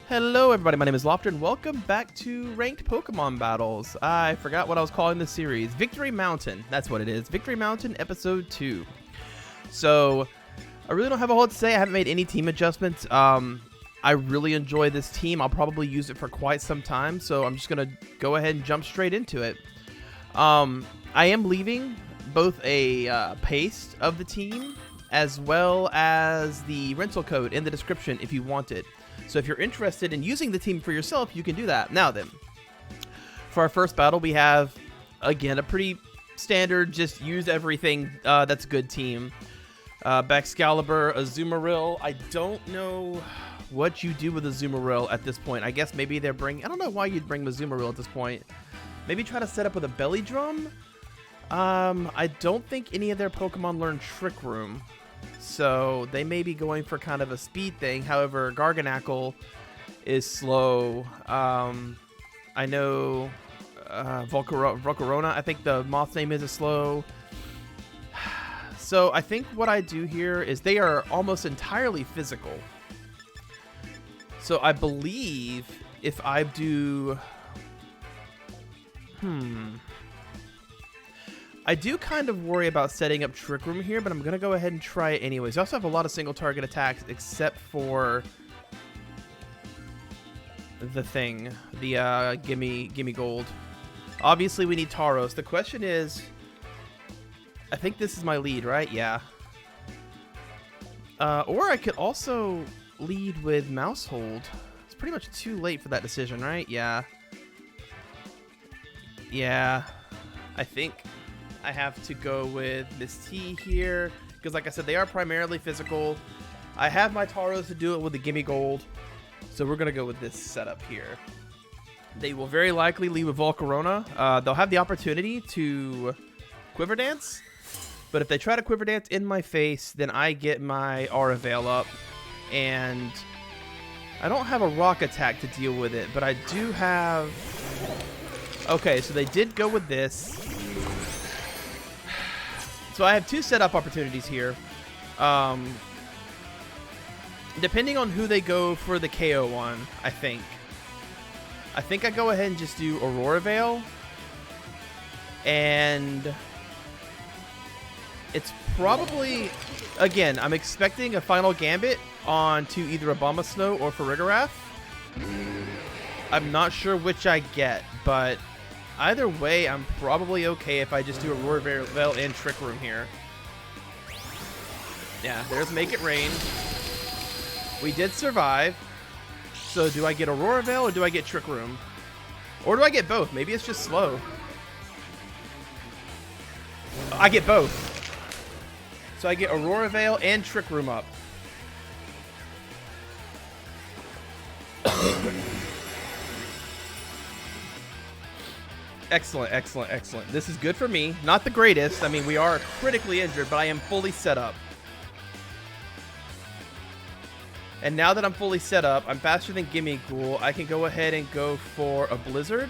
Hello everybody, my name is Lofter and welcome back to Ranked Pokemon Battles. I forgot what I was calling this series. Victory Mountain, that's what it is. Victory Mountain Episode 2. So, I really don't have a whole lot to say. I haven't made any team adjustments. I really enjoy this team. I'll probably use it for quite some time, so I'm just going to go ahead and jump straight into it. I am leaving both a paste of the team as well as the rental code in the description if you want it. So if you're interested in using the team for yourself, you can do that. Now then, for our first battle, we have, again, a pretty standard, just use everything that's a good team. Baxcalibur, Azumarill. I don't know what you do with Azumarill at this point. I guess maybe they're bringing... I don't know why you'd bring Azumarill at this point. Maybe try to set up with a Belly Drum? I don't think any of their Pokemon learn Trick Room. So they may be going for kind of a speed thing. However, Garganacl is slow. I know Volcarona, I think the moth's name is slow. So I think what I do here is they are almost entirely physical. So I believe if I do... I do kind of worry about setting up Trick Room here, but I'm going to go ahead and try it anyways. I also have a lot of single target attacks except for the thing, the gimme gold. Obviously we need Tauros. The question is, I think this is my lead, right? Yeah. Or I could also lead with Mousehold. It's pretty much too late for that decision, right? Yeah. Yeah. I think I have to go with Miss T here, because like I said, they are primarily physical. I have my Tauros to do it with the Gimme Gold, so we're going to go with this setup here. They will very likely lead with Volcarona. They'll have the opportunity to Quiver Dance, but if they try to Quiver Dance in my face, then I get my Aurora Veil up, and I don't have a Rock Attack to deal with it, but I do have... Okay, so they did go with this. So I have two setup opportunities here. Depending on who they go for the KO on, I think I go ahead and just do Aurora Veil. And it's probably, again, I'm expecting a final Gambit onto either Abomasnow or Farigiraf. I'm not sure which I get, but either way, I'm probably okay if I just do Aurora Veil and Trick Room here. Yeah, there's Make It Rain. We did survive. So do I get Aurora Veil or do I get Trick Room? Or do I get both? Maybe it's just slow. I get both. So I get Aurora Veil and Trick Room up. Excellent, excellent, excellent. This is good for me. Not the greatest. I mean, we are critically injured, but I am fully set up. And now that I'm fully set up, I'm faster than Gimme Ghoul. I can go ahead and go for a Blizzard.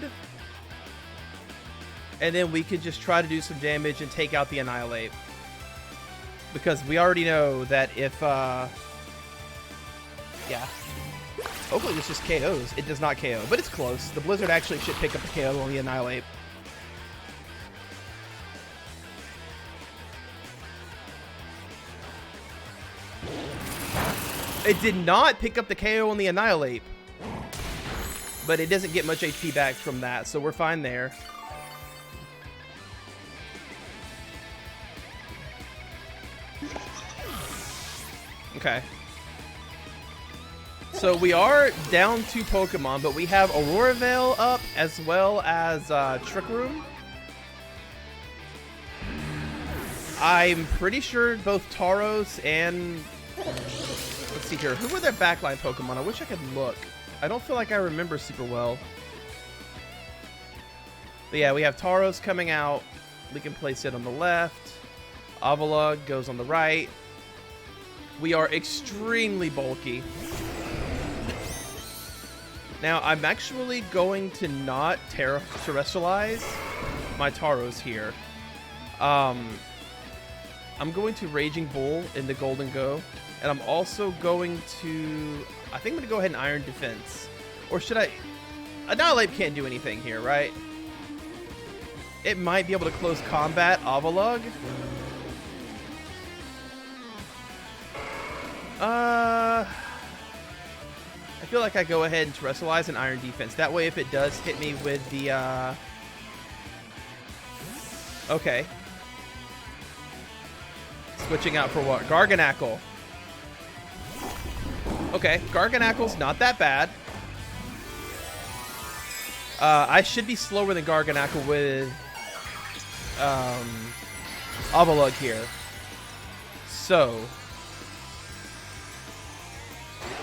And then we could just try to do some damage and take out the Annihilate. Because we already know that if, yeah. Hopefully this just KOs. It does not KO, but it's close. The Blizzard actually should pick up the KO on the Annihilate. It did not pick up the KO on the Annihilate. But it doesn't get much HP back from that, so we're fine there. Okay. So we are down 2 Pokemon, but we have Aurora Veil up as well as Trick Room. I'm pretty sure both Tauros and... Let's see here. Who were their backline Pokemon? I wish I could look. I don't feel like I remember super well. But yeah, we have Tauros coming out. We can place it on the left. Avila goes on the right. We are extremely bulky. Now, I'm actually going to not Terestalize my Tauros here. I'm going to Raging Bull in the Golden Go. And I'm also going to... I think I'm going to go ahead and Iron Defense. Or should I... Annihilate can't do anything here, right? It might be able to close combat Avalugg. I feel like I go ahead and Terestalize an Iron Defense. That way, if it does hit me with the... Okay. Switching out for what? Garganackle. Okay, Garganackle's not that bad. I should be slower than Garganackle with Avalugg here. So...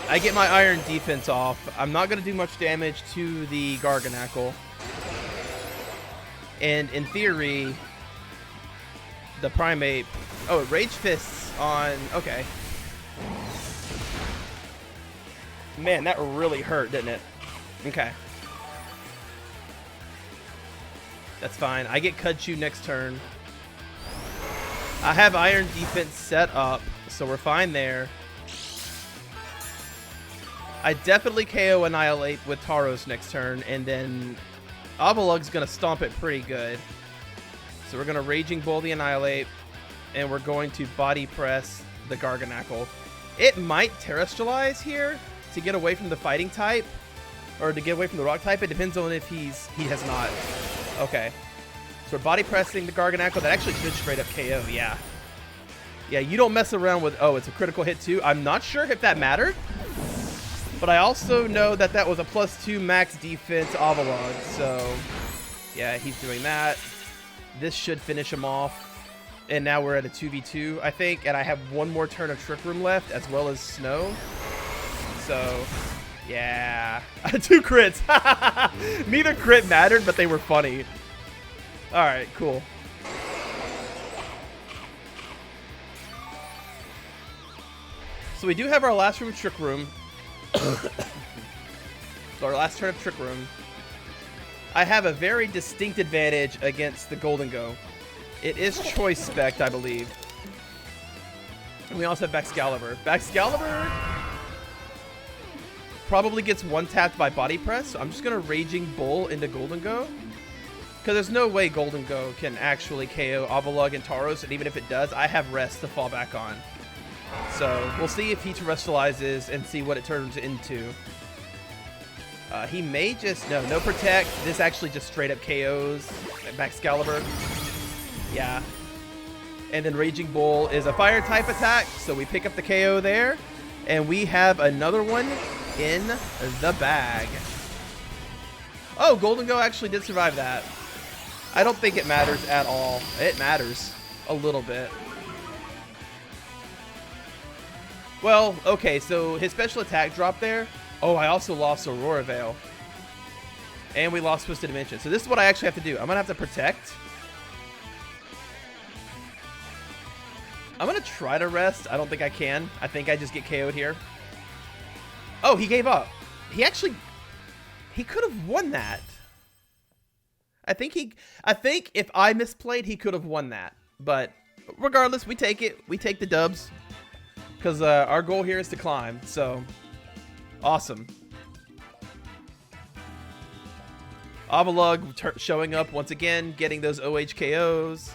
I get my Iron Defense off. I'm not going to do much damage to the Garganackle. And in theory, the Primate... Oh, Rage Fists on... Okay. Man, that really hurt, didn't it? Okay. That's fine. I get Kudchu next turn. I have Iron Defense set up, so we're fine there. I definitely KO Annihilate with Tauros next turn, and then Avalugg's going to stomp it pretty good. So we're going to Raging Bull the Annihilate, and we're going to Body Press the Garganackle. It might Terestalize here to get away from the Fighting type, or to get away from the Rock type. It depends on if he has not. Okay. So we're Body Pressing the Garganackle. That actually should straight up KO, yeah. Yeah, you don't mess around with... Oh, it's a critical hit too. I'm not sure if that mattered. But I also know that that was a +2 max defense Avalugg, so yeah, he's doing that. This should finish him off, and now we're at a 2v2, I think, and I have one more turn of Trick Room left, as well as Snow. So, yeah. 2 crits! Neither crit mattered, but they were funny. Alright, cool. So we do have our last room of Trick Room. So our last turn of Trick Room. I have a very distinct advantage against the Golden Go. It is Choice Spect, I believe. And we also have Baxcalibur. Baxcalibur probably gets one-tapped by Body Press, so I'm just going to Raging Bull into Golden Go. Because there's no way Golden Go can actually KO Avalugg and Tauros, and even if it does, I have Rest to fall back on. So we'll see if he Terestalizes and see what it turns into. He may just... No Protect. This actually just straight up KOs Baxcalibur. Yeah. And then Raging Bull is a fire type attack, so we pick up the KO there. And we have another one in the bag. Oh, Golden Go actually did survive that. I don't think it matters at all. It matters a little bit. Well, okay, so his special attack dropped there. Oh, I also lost Aurora Veil. And we lost Twisted Dimension. So this is what I actually have to do. I'm going to have to Protect. I'm going to try to Rest. I don't think I can. I think I just get KO'd here. Oh, he gave up. He actually... He could have won that. I think if I misplayed, he could have won that. But regardless, we take it. We take the dubs. Because our goal here is to climb, so awesome. Avalugg showing up once again, getting those OHKOs.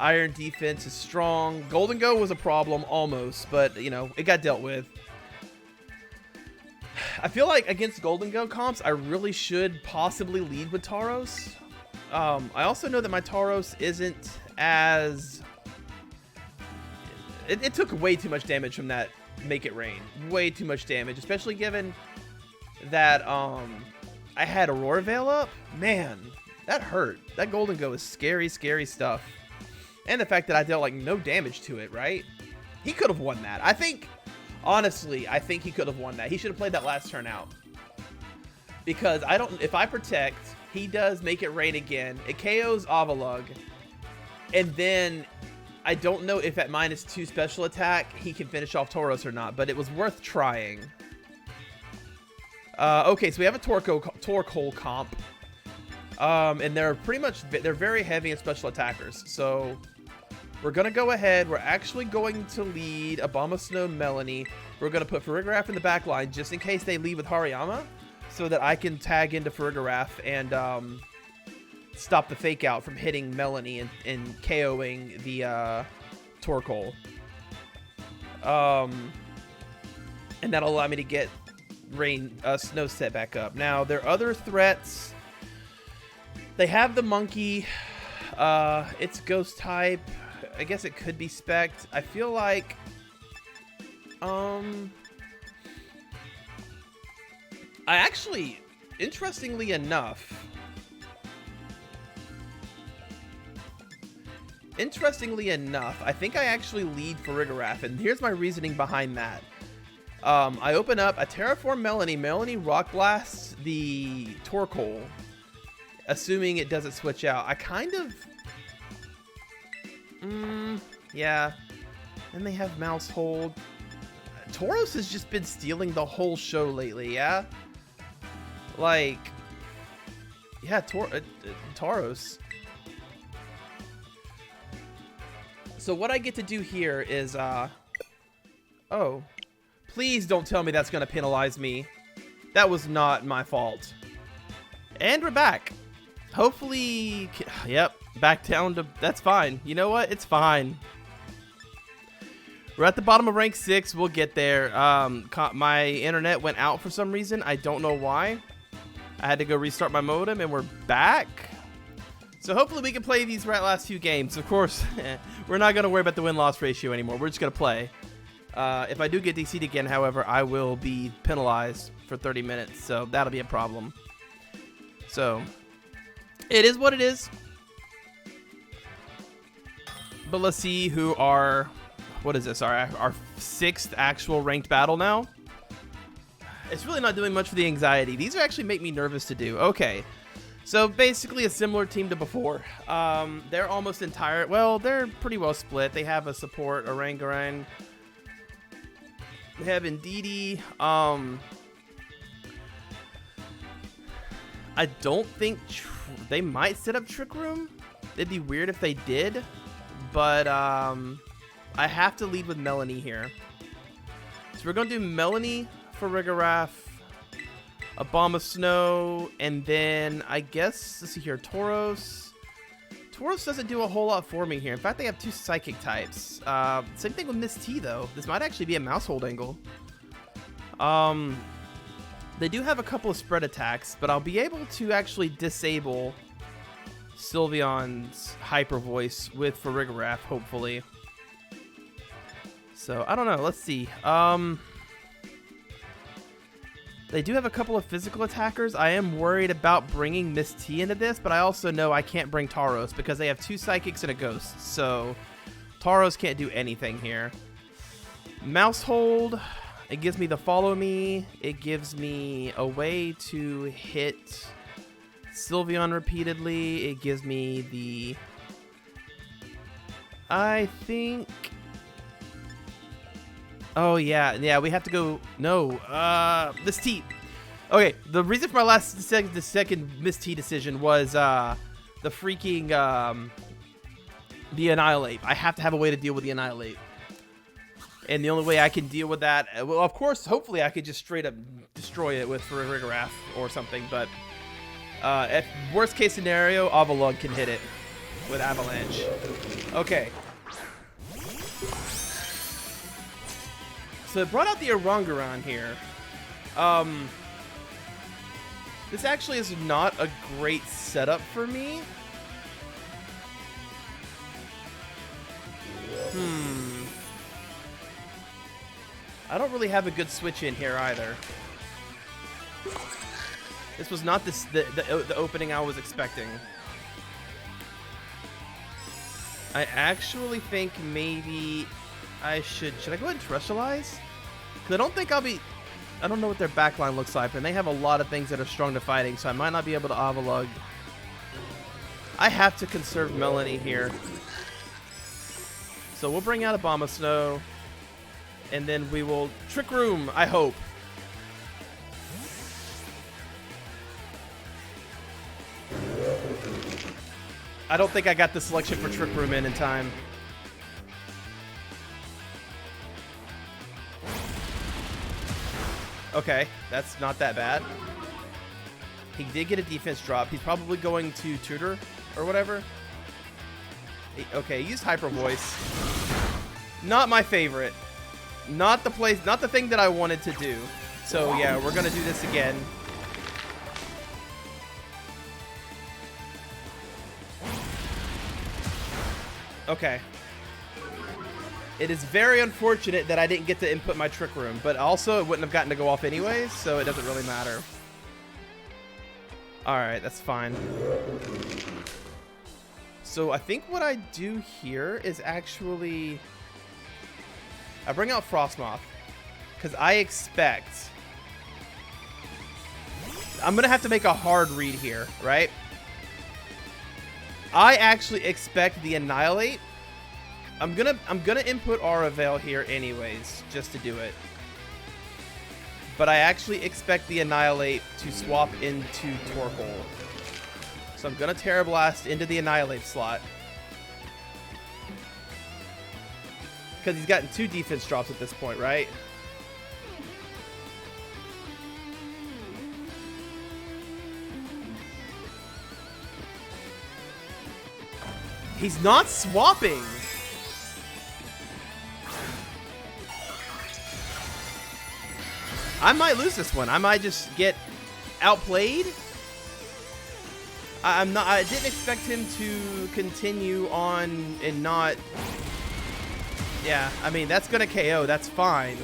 Iron Defense is strong. Golden Go was a problem almost, but you know, it got dealt with. I feel like against Golden Go comps, I really should possibly lead with Tauros. I also know that my Tauros isn't as... It took way too much damage from that Make It Rain. Way too much damage, especially given that I had Aurora Veil up. Man, that hurt. That Golden Go is scary, scary stuff. And the fact that I dealt like no damage to it, right? He could have won that. I think, honestly, I think he could have won that. He should have played that last turn out. Because if I Protect, he does Make It Rain again. It KOs Avalugg. And then... I don't know if at -2 special attack he can finish off Tauros or not, but it was worth trying. Okay, so we have a Torkoal comp. And they're very heavy in special attackers. So we're going to go ahead. We're actually going to lead Abomasnow, Melanie. We're going to put Farigiraf in the back line just in case they leave with Hariyama so that I can tag into Farigiraf and stop the fake out from hitting Melanie and KOing the Torkoal. And that'll allow me to get Snow set back up. Now, there are other threats. They have the monkey. It's ghost type. I guess it could be spec'd. I feel like I actually, interestingly enough, I think I actually lead Farigiraf, and here's my reasoning behind that. I open up a Terraform Melanie. Melanie Rock Blasts the Torkoal, assuming it doesn't switch out. I kind of... yeah. And they have Mouse Hold. Tauros has just been stealing the whole show lately, yeah? Like... yeah, Tauros. So what I get to do here is, oh. Please don't tell me that's going to penalize me. That was not my fault. And we're back. Hopefully, yep, back down to, that's fine. You know what? It's fine. We're at the bottom of rank 6. We'll get there. My internet went out for some reason. I don't know why. I had to go restart my modem, and we're back. So hopefully we can play these last few games. Of course, we're not going to worry about the win-loss ratio anymore. We're just going to play. If I do get DC'd again, however, I will be penalized for 30 minutes, so that'll be a problem. So, it is what it is. But let's see who are... what is this? Our 6th actual ranked battle now? It's really not doing much for the anxiety. These actually make me nervous to do. Okay. So, basically a similar team to before. They're almost entire... well, they're pretty well split. They have a support, Orangutan. They have Indeedee. I don't think they might set up Trick Room. It'd be weird if they did. But I have to lead with Melanie here. So we're going to do Melanie, Farigiraf, Abomasnow, and then I guess, let's see here, Tauros. Tauros doesn't do a whole lot for me here. In fact, they have 2 psychic types. Same thing with Miss T, though. This might actually be a mouse hold angle. They do have a couple of spread attacks, but I'll be able to actually disable Sylveon's Hyper Voice with Farigiraf, hopefully. So, I don't know. Let's see. They do have a couple of physical attackers. I am worried about bringing Miss T into this, but I also know I can't bring Tauros because they have 2 psychics and a ghost. So, Tauros can't do anything here. Mouse Hold. It gives me the Follow Me. It gives me a way to hit Sylveon repeatedly. It gives me the... I think... oh, yeah, we have to go... no, Miss T. Okay, the reason for my the second Miss T decision was, the freaking, the Annihilate. I have to have a way to deal with the Annihilate. And the only way I can deal with that... well, of course, hopefully I could just straight up destroy it with Farigiraf or something, but... at worst case scenario, Avalugg can hit it with Avalanche. Okay. So it brought out the Orangutan here. This actually is not a great setup for me. I don't really have a good switch in here either. This was not the opening I was expecting. I actually think maybe I should I go ahead and Terestalize? Because I don't think I'll be... I don't know what their backline looks like, and they have a lot of things that are strong to fighting, so I might not be able to Avalugg. I have to conserve Melanie here. So we'll bring out Abomasnow, and then we will Trick Room, I hope. I don't think I got the selection for Trick Room in time. Okay, that's not that bad. He did get a defense drop. He's probably going to tutor or whatever. Okay, he used Hyper Voice. Not my favorite. Not the place, not the thing that I wanted to do. So yeah, we're gonna do this again. Okay. It is very unfortunate that I didn't get to input my Trick Room, but also it wouldn't have gotten to go off anyways, so it doesn't really matter. Alright, that's fine. So I think what I do here is actually... I bring out Frosmoth, because I expect... I'm going to have to make a hard read here, right? I actually expect the Annihilate. I'm gonna input Aurora Veil here anyways, just to do it. But I actually expect the Annihilate to swap into Torkoal. So I'm gonna Tera Blast into the Annihilate slot. Because he's gotten 2 defense drops at this point, right? He's not swapping! I might lose this one. I might just get outplayed. I didn't expect him to continue on and not... Yeah, I mean, that's gonna KO. That's fine.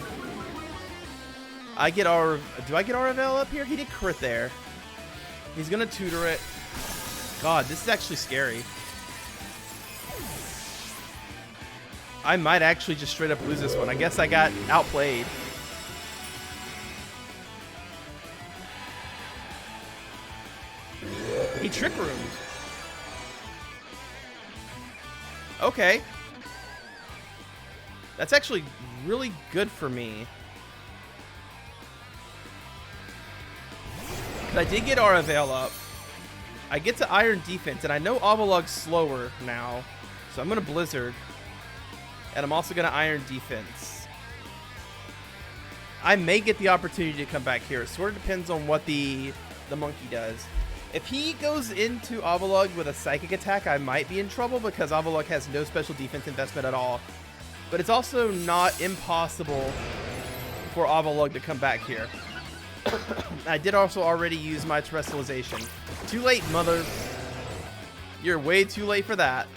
I get our... Do I get Aurora Veil up here? He did crit there. He's gonna tutor it. God, this is actually scary. I might actually just straight up lose this one. I guess I got outplayed. He Trick Roomed. Okay. That's actually really good for me. I did get Aurora Veil up. I get to Iron Defense, and I know Avalug's slower now. So I'm going to Blizzard. And I'm also going to Iron Defense. I may get the opportunity to come back here. It sort of depends on what the monkey does. If he goes into Avalug with a Psychic attack, I might be in trouble because Avalug has no special defense investment at all. But it's also not impossible for Avalug to come back here. I did also already use my Terestalization. Too late, mother. You're way too late for that.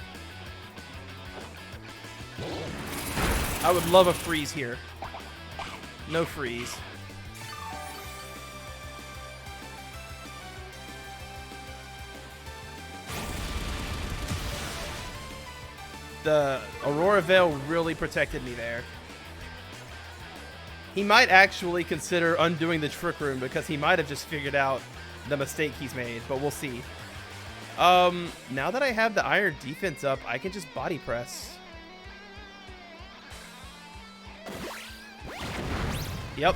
I would love a freeze here. No freeze. The Aurora Veil really protected me there. He might actually consider undoing the Trick Room because he might have just figured out the mistake he's made, but we'll see. Now that I have the Iron Defense up, I can just body press. Yep.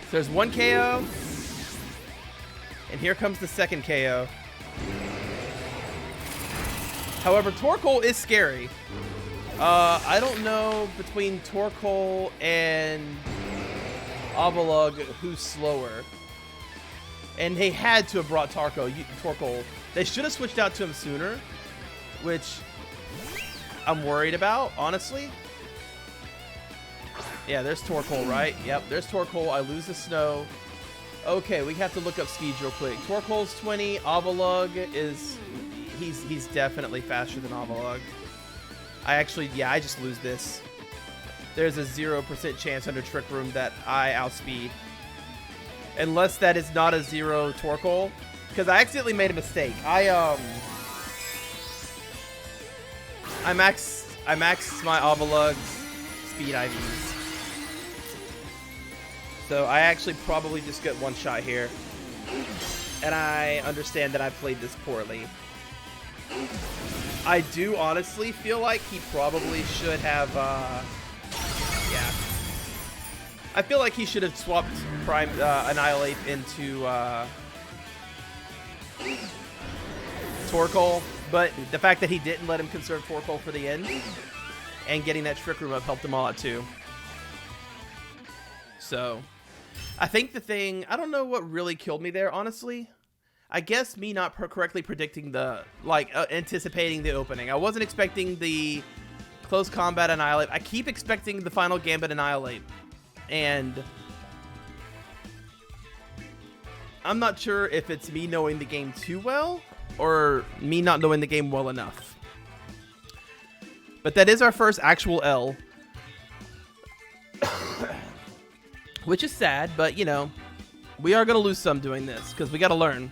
So there's 1 KO. And here comes the second KO. However, Torkoal is scary. I don't know between Torkoal and Avalug who's slower. And they had to have brought Torkoal. They should have switched out to him sooner, which I'm worried about, honestly. Yeah, there's Torkoal, right? Yep, there's Torkoal. I lose the snow. Okay, we have to look up speeds real quick. Torkoal's 20. Avalug is... He's definitely faster than Avalug. I just lose this. There's a 0% chance under Trick Room that I outspeed. Unless that is not a 0 Torkoal. Because I accidentally made a mistake. I maxed my Avalug's speed IVs. So I actually probably just get one shot here. And I understand that I played this poorly. I do honestly feel like he probably should have, yeah. I feel like he should have swapped Annihilate into, Torkoal, but the fact that he didn't let him conserve Torkoal for the end and getting that Trick Room up helped him all out too. So, I think the thing, I don't know what really killed me there, honestly. I guess me not correctly predicting the, anticipating the opening. I wasn't expecting the close combat annihilate. I keep expecting the final gambit annihilate. And I'm not sure if it's me knowing the game too well or me not knowing the game well enough. But that is our first actual L. Which is sad, but, you know, we are going to lose some doing this because we got to learn.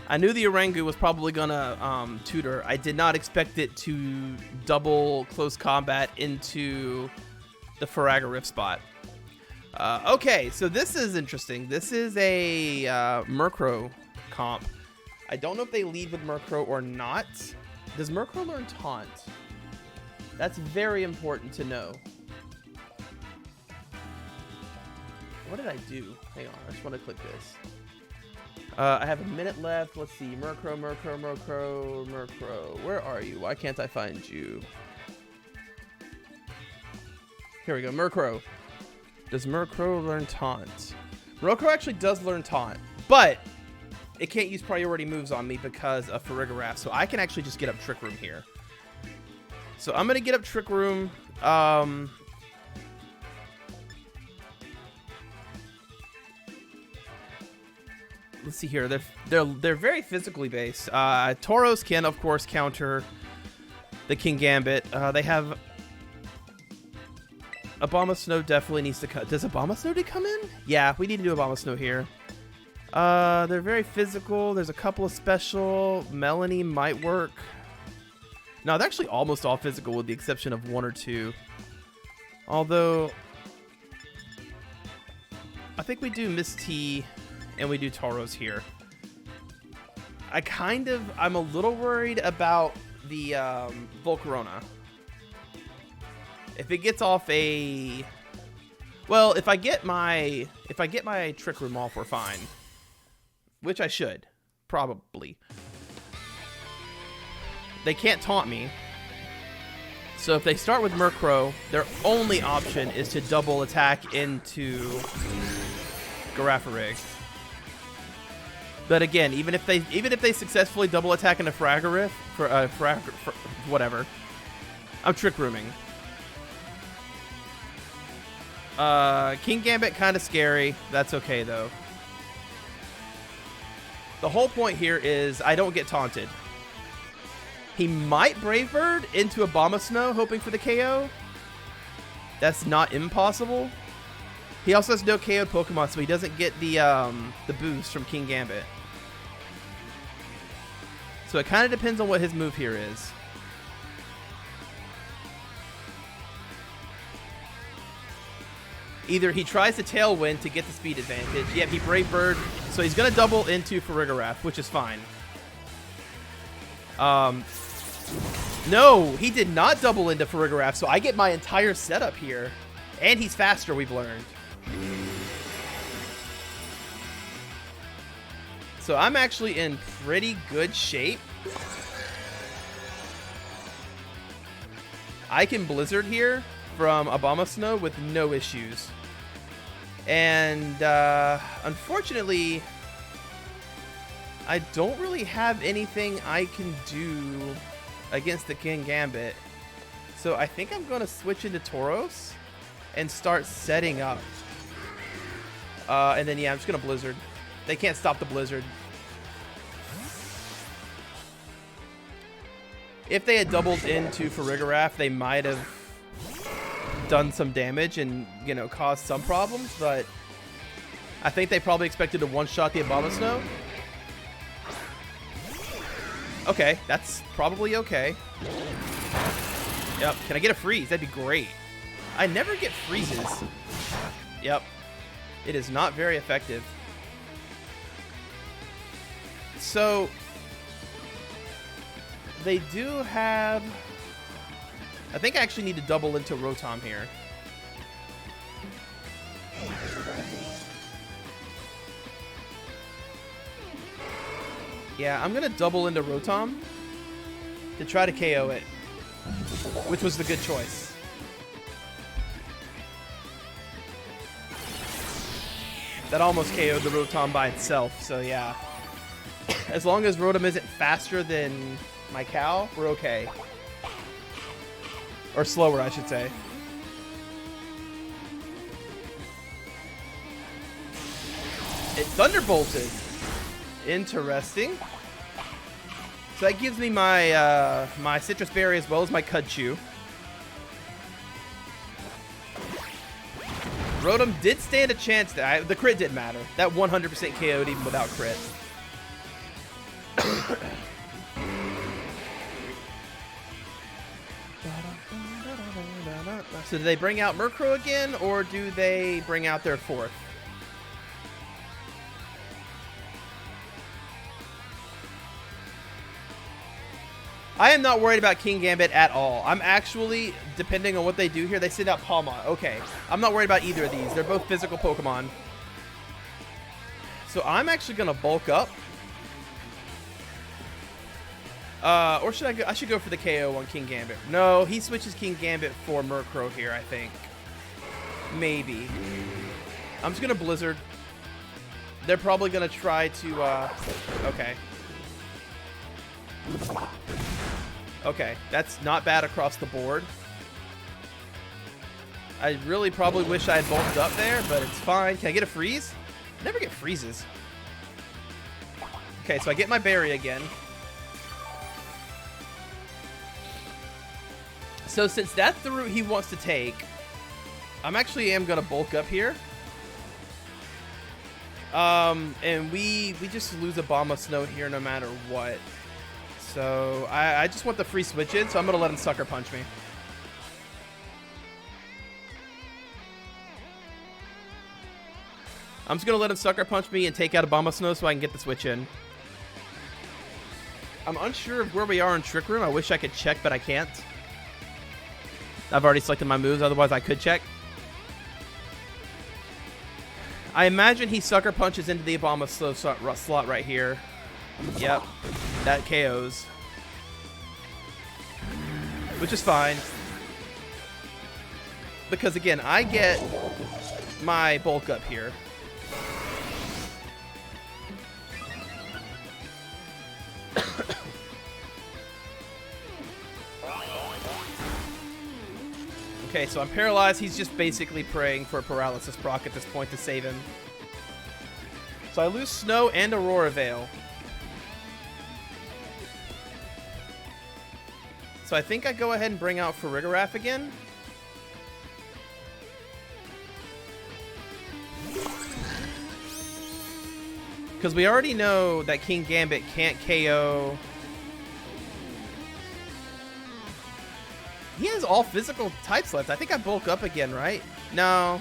I knew the Orangu was probably going to tutor. I did not expect it to double close combat into the Farigiraf spot. Okay, so this is interesting. This is a Murkrow comp. I don't know if they lead with Murkrow or not. Does Murkrow learn Taunt? That's very important to know. What did I do? Hang on, I just want to click this. I have a minute left. Let's see. Murkrow. Where are you? Why can't I find you? Here we go. Murkrow. Does Murkrow learn Taunt? Murkrow actually does learn Taunt, but it can't use priority moves on me because of Farigiraf, so I can actually just get up Trick Room here. So I'm going to get up Trick Room. Let's see here. They're very physically based. Tauros can, of course, counter the King Gambit. They have Abomasnow definitely needs to cut. Does Abomasnow need to come in? Yeah, we need to do Abomasnow here. They're very physical. There's a couple of special. Melanie might work. No, they're actually almost all physical with the exception of one or two. Although, I think we do Miss T and we do Tauros here. I'm a little worried about the Volcarona. If it gets off a... Well, if I get my Trick Room off, we're fine. Which I should. Probably. They can't taunt me. So if they start with Murkrow, their only option is to double attack into Girafarig. But again, even if they successfully double attack into Farigiraf, whatever, I'm Trick Rooming. King Gambit kind of scary. That's okay though. The whole point here is I don't get taunted. He might Brave Bird into Abomasnow, hoping for the KO. That's not impossible. He also has no KO'd Pokemon, so he doesn't get the boost from King Gambit. So it kind of depends on what his move here is. Either he tries to Tailwind to get the speed advantage. Yep, he Brave Bird, so he's going to double into Farigiraf, which is fine. No, he did not double into Farigiraf, so I get my entire setup here. And he's faster, we've learned. So I'm actually in pretty good shape. I can Blizzard here from Abomasnow with no issues. And unfortunately, I don't really have anything I can do against the King Gambit. So I think I'm going to switch into Tauros and start setting up. And then, yeah, I'm just going to Blizzard. They can't stop the Blizzard. If they had doubled into Farigiraf, they might have done some damage and, you know, caused some problems, but I think they probably expected to one-shot the Abomasnow. Okay, that's probably okay. Yep, can I get a freeze? That'd be great. I never get freezes. Yep, it is not very effective. So they do have... I think I actually need to double into Rotom here. Yeah, I'm going to double into Rotom to try to KO it, which was the good choice. That almost KO'd the Rotom by itself, so yeah. As long as Rotom isn't faster than my cow, we're okay. Or slower, I should say. It Thunderbolted. Interesting. So that gives me my my Citrus Berry as well as my Cudchew. Rotom did stand a chance there. The crit didn't matter. That 100% KO'd even without crit. So do they bring out Murkrow again, or do they bring out their fourth? I am not worried about Kingambit at all. I'm actually, depending on what they do here, they send out Palmont. Okay, I'm not worried about either of these. They're both physical Pokemon. So I'm actually going to bulk up. Or should I go? I should go for the KO on Kingambit. No, he switches Kingambit for Murkrow here, I think. Maybe. I'm just going to Blizzard. They're probably going to try to, okay. Okay, that's not bad across the board. I really probably wish I had bulked up there, but it's fine. Can I get a freeze? I never get freezes. Okay, so I get my berry again. So since that's the route he wants to take, I'm actually am going to bulk up here. And we just lose Abomasnow here no matter what. So I just want the free switch in, so I'm going to let him Sucker Punch me. I'm just going to let him Sucker Punch me and take out Abomasnow so I can get the switch in. I'm unsure of where we are in Trick Room. I wish I could check, but I can't. I've already selected my moves, otherwise I could check. I imagine he Sucker Punches into the Abomasnow slot right here. Yep, that KOs. Which is fine. Because again, I get my bulk up here. Okay, so I'm paralyzed. He's just basically praying for a paralysis proc at this point to save him. So I lose Snow and Aurora Veil. So I think I go ahead and bring out Farigiraf again. Because we already know that Kingambit can't KO. He has all physical types left. I think I bulk up again, right? No.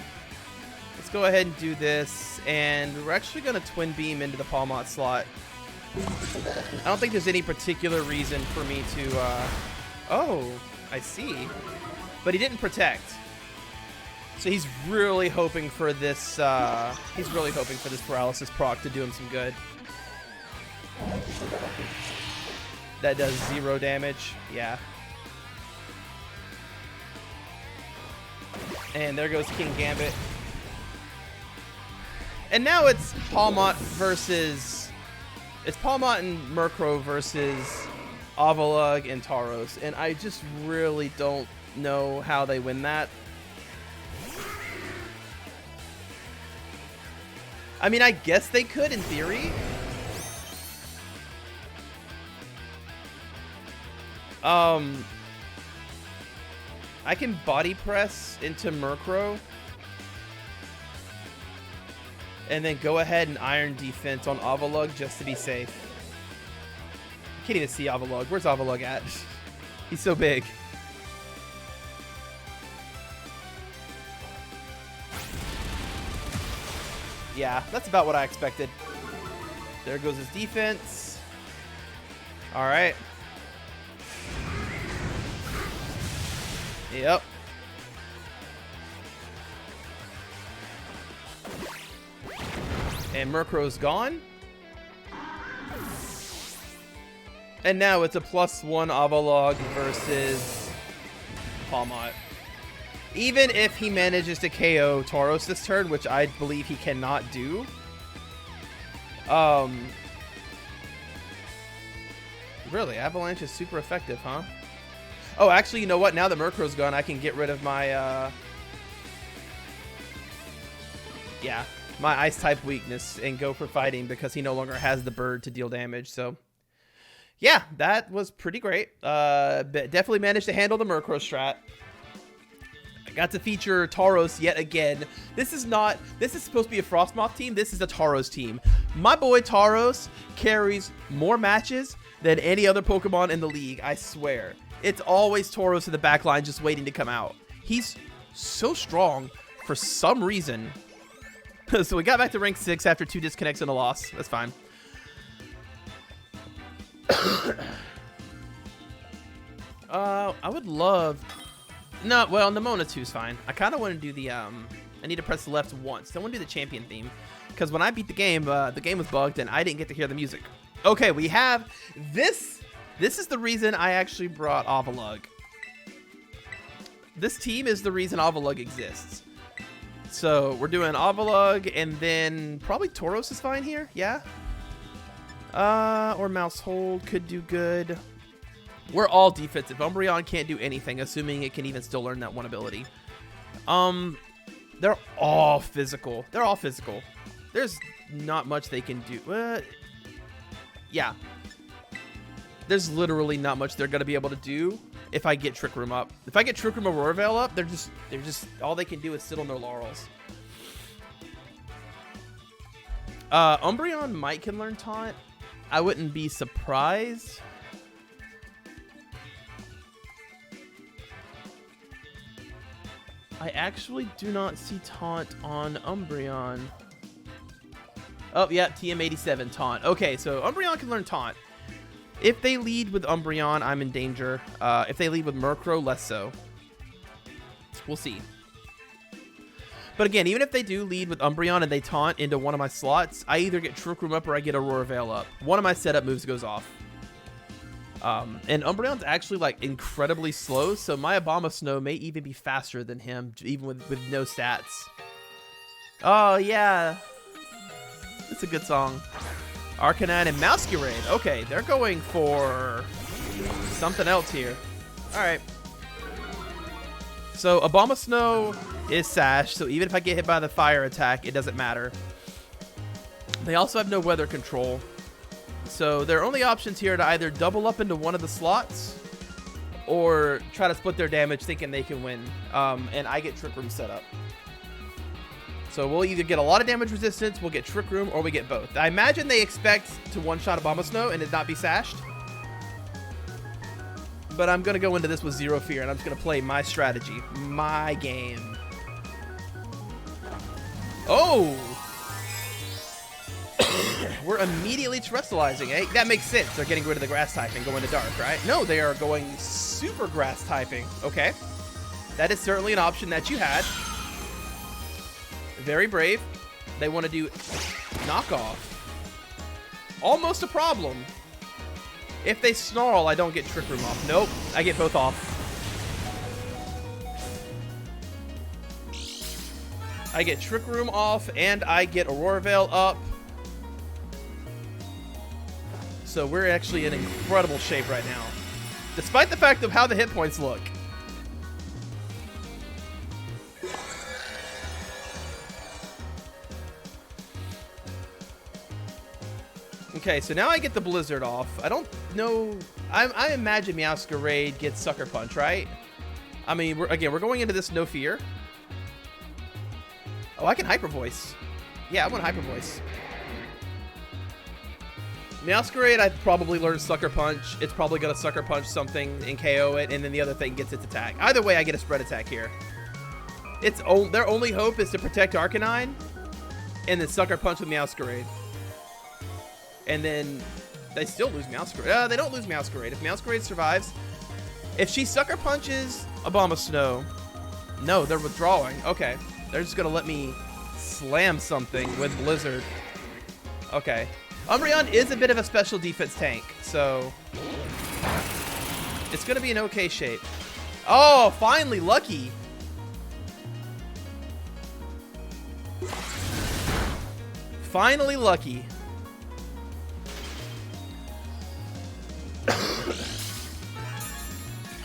Let's go ahead and do this. And we're actually going to Twin Beam into the Palmont slot. I don't think there's any particular reason for me to... Oh, I see. But he didn't protect. So he's really hoping for this, paralysis proc to do him some good. That does 0 damage. Yeah. And there goes Kingambit. And now it's Palmont versus... It's Palmont and Murkrow versus Avalugg and Tauros. And I just really don't know how they win that. I mean, I guess they could in theory. I can body press into Murkrow. And then go ahead and Iron Defense on Avalugg just to be safe. I can't even see Avalugg. Where's Avalugg at? He's so big. Yeah, that's about what I expected. There goes his defense. All right. Yep. And Murkrow's gone. And now it's a +1 Avalugg versus Palmont. Even if he manages to KO Tauros this turn, which I believe he cannot do. Really, Avalanche is super effective, huh? Oh, actually, you know what? Now that Murkrow's gone, I can get rid of my, yeah, my Ice-type weakness and go for fighting because he no longer has the bird to deal damage, so... Yeah, that was pretty great. Definitely managed to handle the Murkrow strat. I got to feature Tauros yet again. This is supposed to be a Frosmoth team. This is a Tauros team. My boy Tauros carries more matches than any other Pokemon in the league, I swear. It's always Tauros in the back line just waiting to come out. He's so strong for some reason. So we got back to rank 6 after 2 disconnects and a loss. That's fine. I would love... No, well, Nemona 2 is fine. I kind of want to do the, I need to press left once. I want to do the champion theme. Because when I beat the game was bugged and I didn't get to hear the music. Okay, we have this. This is the reason I actually brought Avalugg. This team is the reason Avalugg exists. So we're doing Avalugg and then probably Tauros is fine here. Yeah. Or Mouse Hold could do good. We're all defensive. Umbreon can't do anything, assuming it can even still learn that one ability. They're all physical. They're all physical. There's not much they can do. Yeah. There's literally not much they're going to be able to do if I get Trick Room up. If I get Trick Room Aurora Veil up, they're just all they can do is sit on their laurels. Umbreon might can learn Taunt. I wouldn't be surprised. I actually do not see Taunt on Umbreon. Oh, yeah, TM87, Taunt. Okay, so Umbreon can learn Taunt. If they lead with Umbreon, I'm in danger. If they lead with Murkrow, less so. We'll see. But again, even if they do lead with Umbreon and they Taunt into one of my slots, I either get Trick Room up or I get Aurora Veil up. One of my setup moves goes off. And Umbreon's actually like incredibly slow, so my Abomasnow may even be faster than him, even with no stats. Oh yeah, it's a good song. Arcanine and Masquerade. Okay, they're going for something else here. All right. So Abomasnow is Sash, so even if I get hit by the fire attack, it doesn't matter. They also have no weather control. So their only options here are to either double up into one of the slots or try to split their damage thinking they can win. And I get Trick Room set up. So we'll either get a lot of damage resistance, we'll get Trick Room, or we get both. I imagine they expect to one-shot Abomasnow and it not be sashed. But I'm going to go into this with zero fear, and I'm just going to play my strategy, my game. Oh! We're immediately Terestalizing, eh? That makes sense. They're getting rid of the grass type and going to dark, right? No, they are going super grass typing. Okay. That is certainly an option that you had. Very brave. They want to do knockoff. Almost a problem. If they snarl, I don't get Trick Room off. Nope, I get both off. I get Trick Room off, and I get Aurora Veil up. So we're actually in incredible shape right now. Despite the fact of how the hit points look. Okay, so now I get the Blizzard off. I don't know. I imagine Masquerade gets Sucker Punch, right? I mean, we're going into this no fear. Oh, I can Hyper Voice. Yeah, I want Hyper Voice. Masquerade, I've probably learned Sucker Punch. It's probably going to Sucker Punch something and KO it, and then the other thing gets its attack. Either way, I get a spread attack here. Their only hope is to protect Arcanine, and then Sucker Punch with Masquerade. And then they still lose Masquerade. They don't lose Masquerade. If Masquerade survives, if she Sucker Punches Abomasnow, no, they're withdrawing. Okay, they're just gonna let me slam something with Blizzard. Okay, Umbreon is a bit of a special defense tank, so it's gonna be an okay shape. Oh, finally, lucky. Finally lucky.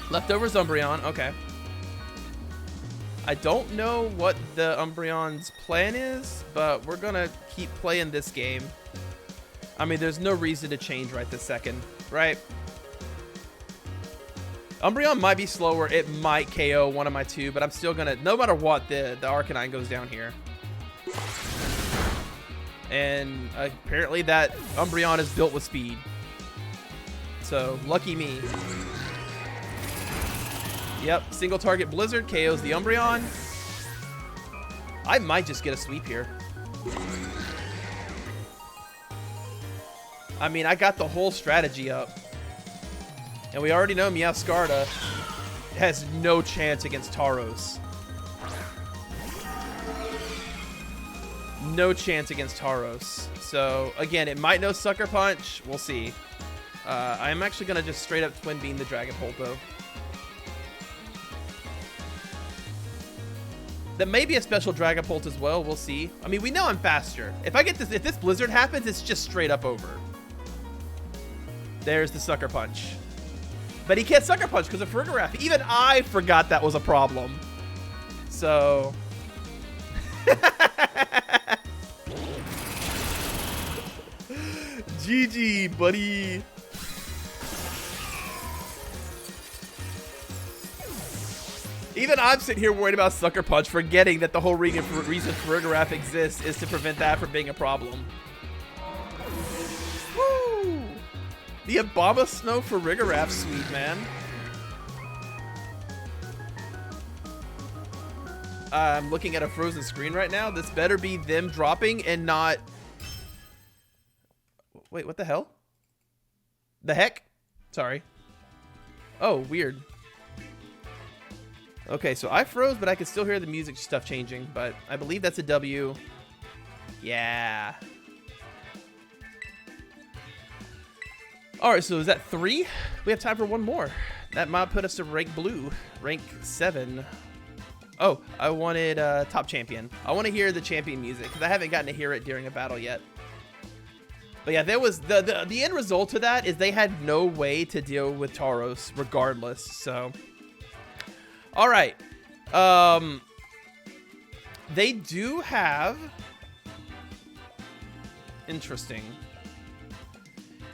Leftovers Umbreon, okay. I don't know what the Umbreon's plan is, but we're gonna keep playing this game. I mean, there's no reason to change right this second, right? Umbreon might be slower. It might KO one of my two, but I'm still gonna, no matter what, the Arcanine goes down here. And apparently that Umbreon is built with speed. So, lucky me. Yep, single target Blizzard KOs the Umbreon. I might just get a sweep here. I mean, I got the whole strategy up. And we already know Meowscarda has no chance against Tauros. No chance against Tauros. So, again, it might know Sucker Punch. We'll see. I'm actually going to just straight up Twin Beam the Dragapult, though. That may be a special Dragapult as well. We'll see. I mean, we know I'm faster. If I get this, if this Blizzard happens, it's just straight up over. There's the Sucker Punch. But he can't Sucker Punch because of Farigiraf. Even I forgot that was a problem. So... GG, buddy. Even I'm sitting here worried about Sucker Punch, forgetting that the whole reason Farigiraf exists is to prevent that from being a problem. Woo! The Abomasnow Farigiraf sweep, man. I'm looking at a frozen screen right now. This better be them dropping and not... Wait, what the hell? The heck? Sorry. Oh, weird. Okay, so I froze, but I can still hear the music stuff changing. But I believe that's a W. Yeah. Alright, so is that 3? We have time for one more. That might put us to rank blue. Rank 7. Oh, I wanted top champion. I want to hear the champion music, because I haven't gotten to hear it during a battle yet. But yeah, there was the end result of that is they had no way to deal with Tauros regardless. So, all right, they do have interesting.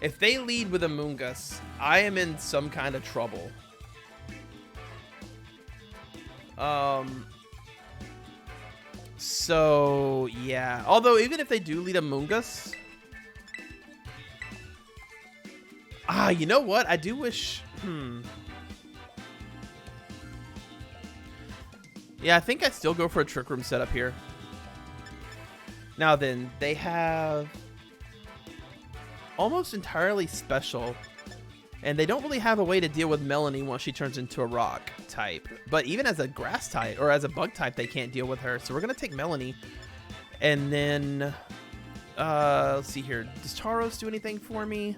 If they lead with Amoonguss, I am in some kind of trouble. So yeah. Although even if they do lead Amoonguss. You know what? I do wish... Yeah, I think I'd still go for a Trick Room setup here. Now then, they have... almost entirely special. And they don't really have a way to deal with Melanie once she turns into a rock type. But even as a grass type, or as a bug type, they can't deal with her. So we're going to take Melanie. And then... let's see here. Does Tauros do anything for me?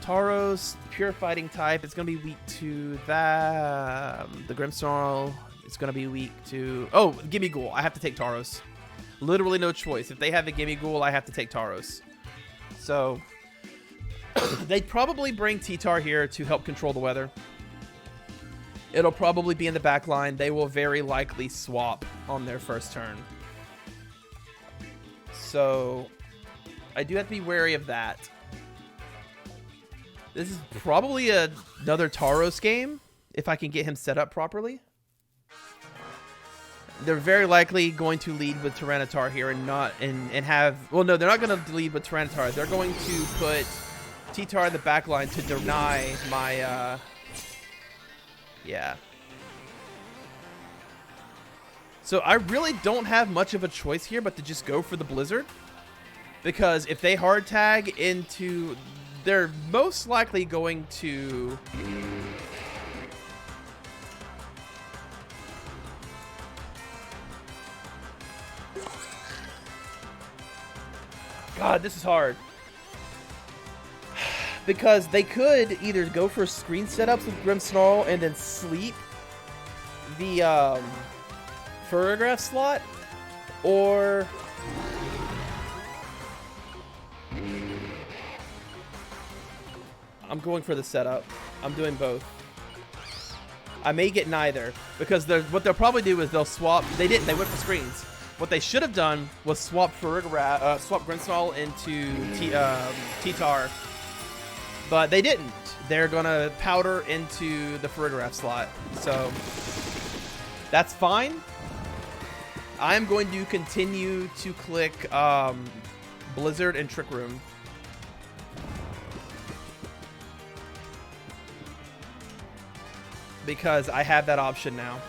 Tauros, pure fighting type. It's going to be weak to that. The Grimmsnarl. It's going to be weak to... Oh, Gimme Ghoul. I have to take Tauros. Literally no choice. If they have the Gimme Ghoul, I have to take Tauros. So, they'd probably bring T-Tar here to help control the weather. It'll probably be in the back line. They will very likely swap on their first turn. So, I do have to be wary of that. This is probably another Tauros game, if I can get him set up properly. They're very likely going to lead with Tyranitar here and not and have... Well, no, they're not going to lead with Tyranitar. They're going to put T-Tar in the back line to deny my... Yeah. So I really don't have much of a choice here but to just go for the Blizzard. Because if they hard tag into... They're most likely going to... God, this is hard. Because they could either go for screen setups with Grimmsnarl and then sleep the Farigiraf slot, or I'm going for the setup. I'm doing both. I may get neither, because what they'll probably do is they'll swap. They didn't. They went for screens. What they should have done was swap swap Grimmsnarl into T-Tar, but they didn't. They're gonna powder into the Farigiraf slot, so that's fine. I'm going to continue to click Blizzard and Trick Room. Because I have that option now.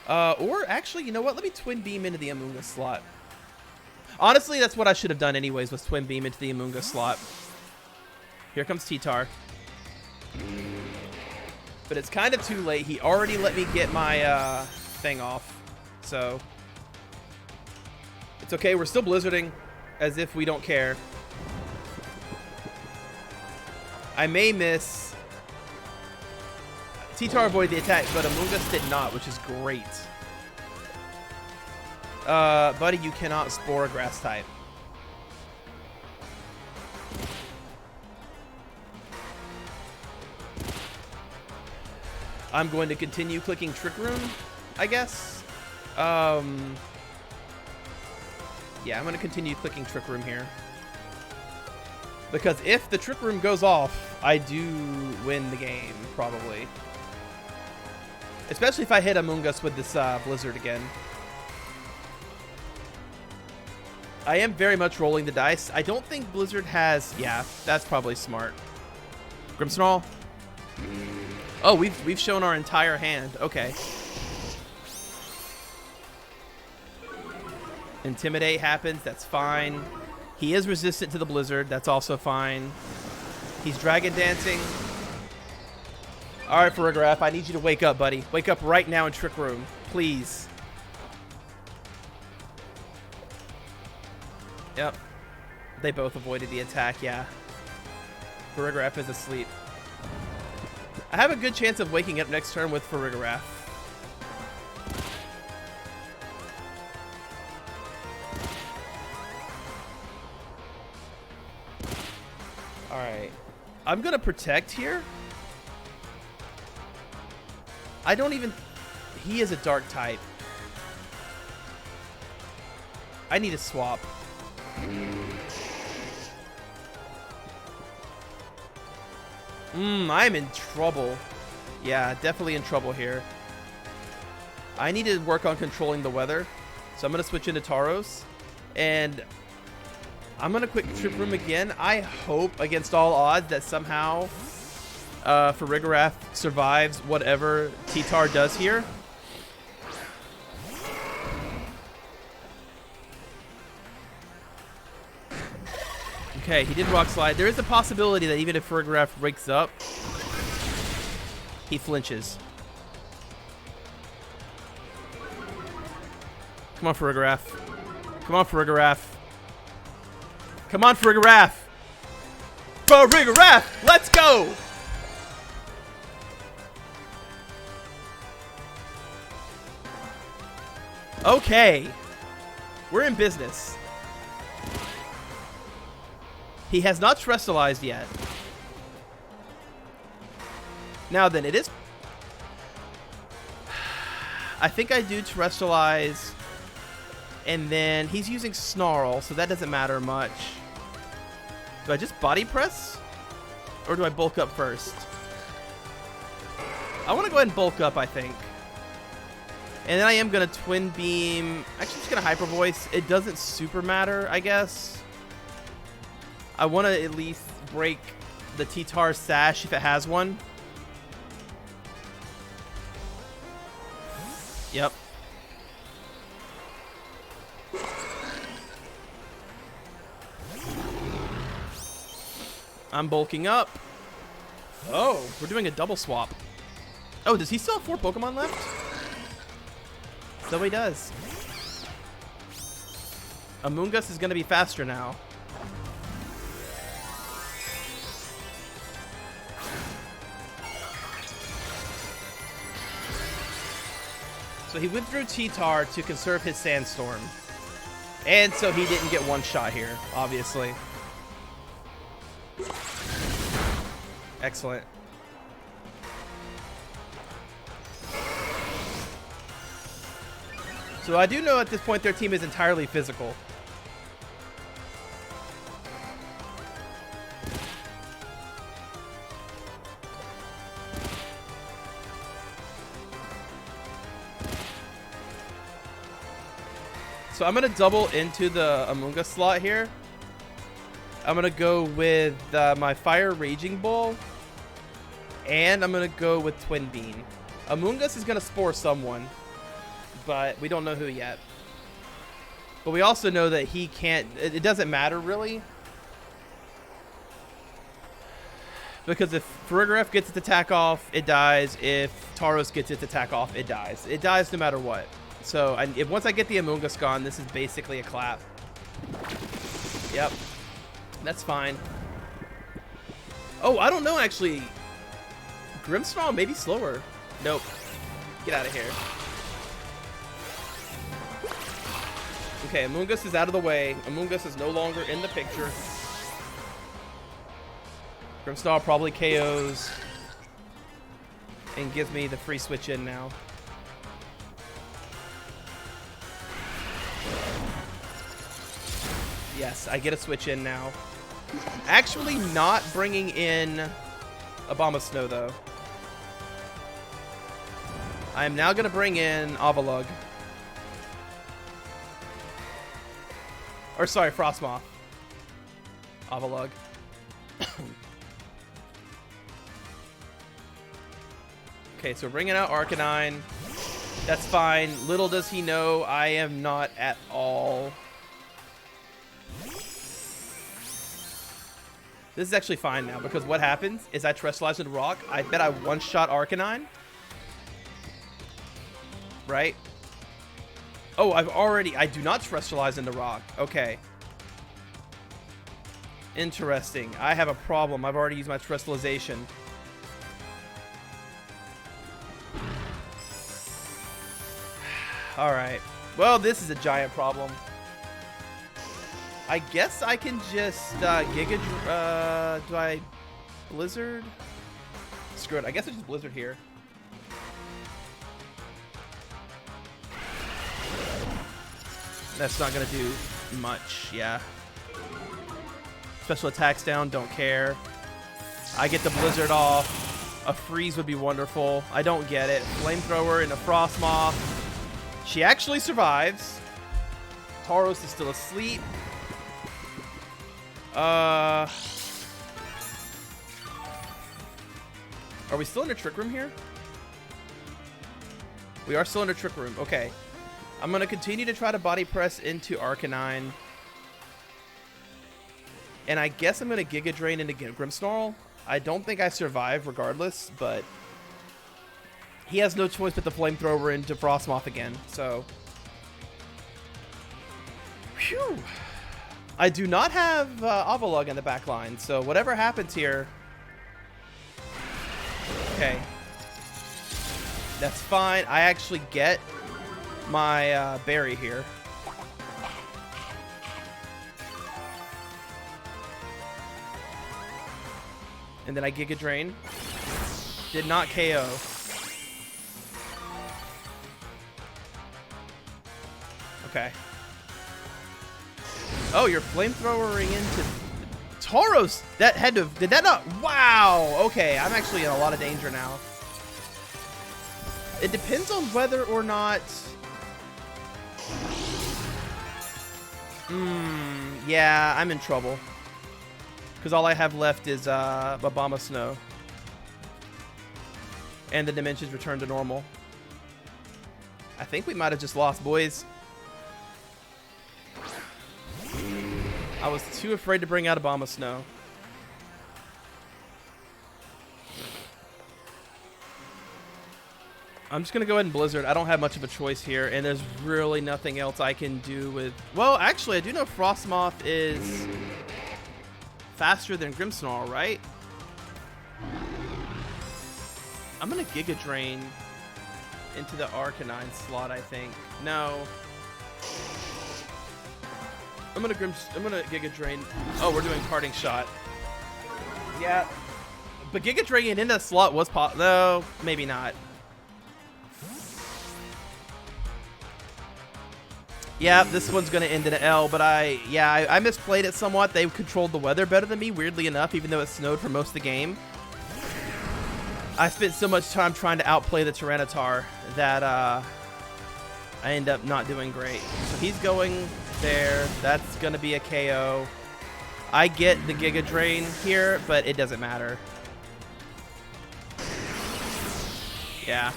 Or actually, you know what? Let me Twin Beam into the Amoonguss slot. Honestly, that's what I should have done anyways, was Twin Beam into the Amoonguss slot. Here comes T-Tar. But it's kind of too late. He already let me get my thing off. So it's okay. We're still blizzarding as if we don't care. I may miss. T-Tar avoided the attack, but Amoonguss did not, which is great. Buddy, you cannot Spore a Grass type. I'm going to continue clicking Trick Room, I guess. Yeah, I'm going to continue clicking Trick Room here. Because if the Trick Room goes off, I do win the game, probably. Especially if I hit Amoonguss with this Blizzard again. I am very much rolling the dice. I don't think Blizzard has... Yeah, that's probably smart. Grimmsnarl? Oh, we've shown our entire hand. Okay. Intimidate happens. That's fine. He is resistant to the Blizzard. That's also fine. He's Dragon Dancing. All right, Farigiraf, I need you to wake up, buddy. Wake up right now in Trick Room, please. Yep. They both avoided the attack, yeah. Farigiraf is asleep. I have a good chance of waking up next turn with Farigiraf. All right. I'm going to protect here. I don't even... He is a dark type. I need a swap. I'm in trouble. Yeah, definitely in trouble here. I need to work on controlling the weather. So I'm going to switch into Tauros. And I'm going to quick Trick Room again. I hope against all odds that somehow... Farigiraf survives whatever T-Tar does here. Okay, he did Rock Slide. There is a possibility that even if Farigiraf wakes up, he flinches. Come on, Farigiraf. Come on, Farigiraf. Come on, Farigiraf. Farigiraf, let's go! Okay. We're in business. He has not Terestalized yet. Now then, it is... I think I do Terestalize. And then he's using Snarl, so that doesn't matter much. Do I just Body Press? Or do I bulk up first? I want to go ahead and bulk up, I think. And then I am going to Twin Beam. Actually, I'm just going to Hyper Voice. It doesn't super matter, I guess. I want to at least break the T-Tar Sash if it has one. Yep. I'm bulking up. Oh, we're doing a double swap. Oh, does he still have 4 Pokemon left? So he does. Amoonguss is going to be faster now. So he withdrew T-Tar to conserve his Sandstorm. And so he didn't get one shot here, obviously. Excellent. So I do know at this point their team is entirely physical. So I'm going to double into the Amoonguss slot here. I'm going to go with my Fire Raging Bull. And I'm going to go with Twin Beam. Amoonguss is going to spore someone. But we don't know who yet. But we also know that he can't... It doesn't matter, really. Because if Farigiraf gets its attack off, it dies. If Tauros gets its attack off, it dies. It dies no matter what. So once I get the Amoonguss gone, this is basically a clap. Yep. That's fine. Oh, I don't know, actually. Grimmsnarl may be slower. Nope. Get out of here. Okay, Amoonguss is out of the way. Amoonguss is no longer in the picture. Grimmsnarl probably KOs and gives me the free switch in now. Yes, I get a switch in now. Actually not bringing in Abomasnow, though. I am now going to bring in Avalugg. Or sorry, Frosmoth. Avalugg. Okay, so bringing out Arcanine. That's fine. Little does he know I am not at all. This is actually fine now, because what happens is I Terestalize into Rock. I bet I one-shot Arcanine. Right? Oh, I do not Terestalize into Rock. Okay. Interesting. I have a problem. I've already used my Terestalization. Alright. Well, this is a giant problem. I guess I can just Giga... do I Blizzard? Screw it. I guess I just Blizzard here. That's not going to do much, yeah. Special attacks down, don't care. I get the Blizzard off. A freeze would be wonderful. I don't get it. Flamethrower into Frosmoth. She actually survives. Tauros is still asleep. Are we still in a Trick Room here? We are still in a Trick Room. Okay. I'm going to continue to try to body press into Arcanine. And I guess I'm going to Giga Drain into Grimmsnarl. I don't think I survive regardless, but he has no choice but the Flamethrower into Frosmoth again, so... Phew! I do not have Avalugg in the back line, so whatever happens here... Okay. That's fine. I actually get my berry here. And then I Giga Drain. Did not KO. Okay. Oh, you're flamethrowering into Tauros. That had to. Did that not? Wow. Okay, I'm actually in a lot of danger now. It depends on whether or not. Yeah, I'm in trouble. Because all I have left is Abomasnow. And the dimensions return to normal. I think we might have just lost, boys. I was too afraid to bring out Abomasnow. I'm just going to go ahead and Blizzard. I don't have much of a choice here, and there's really nothing else I can do with... Well, actually, I do know Frosmoth is faster than Grimmsnarl, right? I'm going to Giga Drain into the Arcanine slot, I think. No. I'm gonna Giga Drain. Oh, we're doing Parting Shot. Yeah. But Giga Drain in the slot was no, maybe not. Yeah, this one's going to end in an L, but I misplayed it somewhat. They controlled the weather better than me, weirdly enough, even though it snowed for most of the game. I spent so much time trying to outplay the Tyranitar that I end up not doing great. So he's going there. That's going to be a KO. I get the Giga Drain here, but it doesn't matter. Yeah.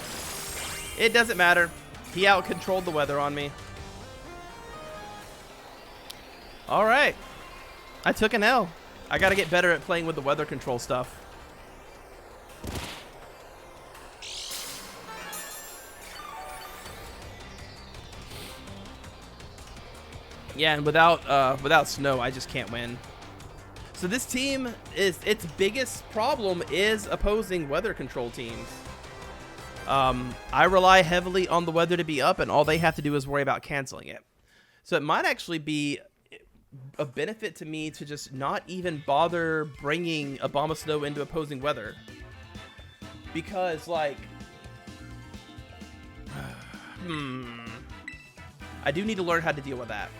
It doesn't matter. He out-controlled the weather on me. Alright. I took an L. I gotta get better at playing with the weather control stuff. Yeah, and without snow, I just can't win. So this team, its biggest problem is opposing weather control teams. I rely heavily on the weather to be up, and all they have to do is worry about canceling it. So it might actually be a benefit to me to just not even bother bringing Abomasnow into opposing weather. Because, like... I do need to learn how to deal with that.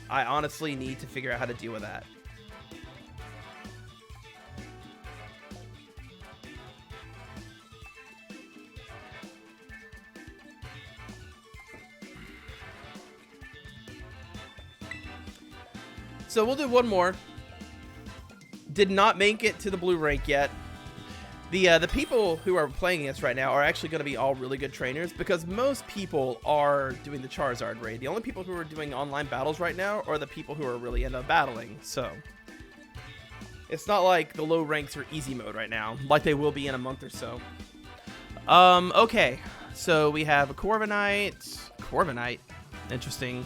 I honestly need to figure out how to deal with that. So we'll do one more. Did not make it to the blue rank yet. The people who are playing against right now are actually going to be all really good trainers because most people are doing the Charizard raid. The only people who are doing online battles right now are the people who are really into battling. So it's not like the low ranks are easy mode right now, like they will be in a month or so. Okay, so we have a Corviknight, interesting,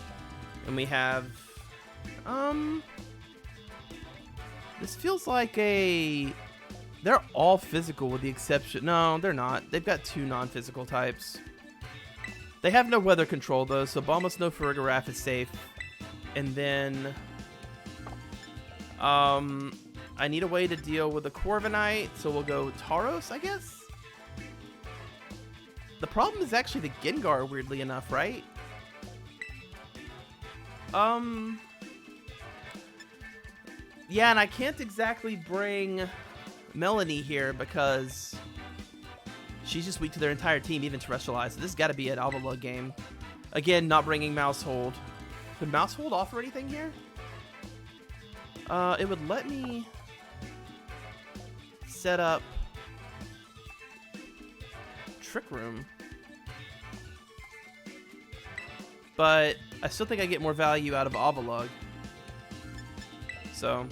and we have this feels like a... They're all physical with the exception... No, they're not. They've got two non-physical types. They have no weather control, though, so Abomasnow Farigiraf is safe. And then... I need a way to deal with the Corviknight, so we'll go Tauros, I guess? The problem is actually the Gengar, weirdly enough, right? Yeah, and I can't exactly bring Melanie here because she's just weak to their entire team, even Terestalization. So this has got to be an Avalugg game. Again, not bringing Mousehold. Could Mousehold offer anything here? It would let me set up Trick Room. But I still think I get more value out of Avalugg. So,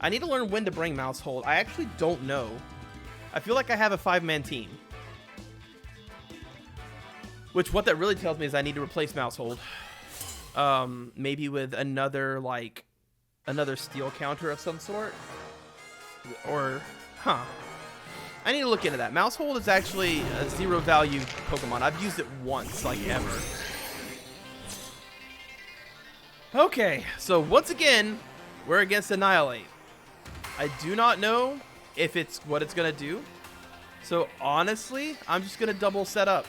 I need to learn when to bring Mousehold. I actually don't know. I feel like I have a 5-man team. Which, what that really tells me is I need to replace Mousehold. Maybe with another steel counter of some sort. Or, I need to look into that. Mousehold is actually a 0 value Pokemon. I've used it once, like ever. Okay, so once again... We're against Annihilate. I do not know if it's what it's going to do. So, honestly, I'm just going to double set up.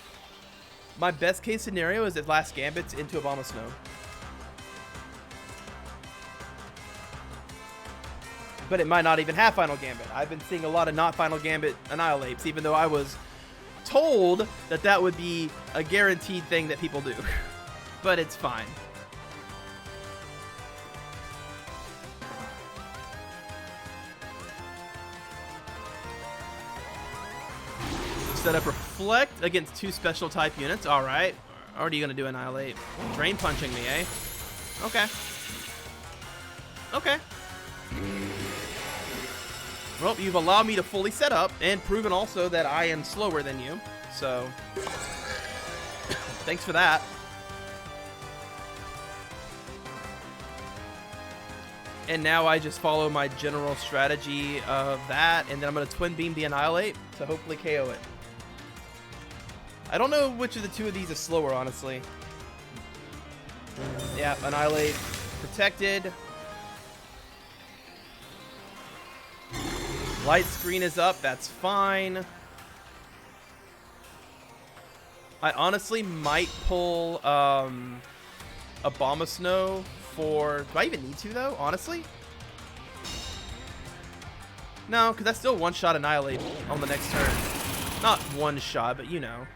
My best case scenario is it last Gambits into Abomasnow. But it might not even have Final Gambit. I've been seeing a lot of not Final Gambit Annihilates, even though I was told that that would be a guaranteed thing that people do. But it's fine. Set up Reflect against 2 special type units. Alright. Already going to do Annihilate. Drain punching me, eh? Okay. Okay. Well, you've allowed me to fully set up and proven also that I am slower than you. So, thanks for that. And now I just follow my general strategy of that, and then I'm going to Twin Beam the Annihilate to hopefully KO it. I don't know which of the two of these is slower, honestly. Yeah, Annihilate protected. Light screen is up. That's fine. I honestly might pull Abomasnow for... Do I even need to, though? Honestly? No, because that's still one-shot Annihilate on the next turn. Not one shot, but you know.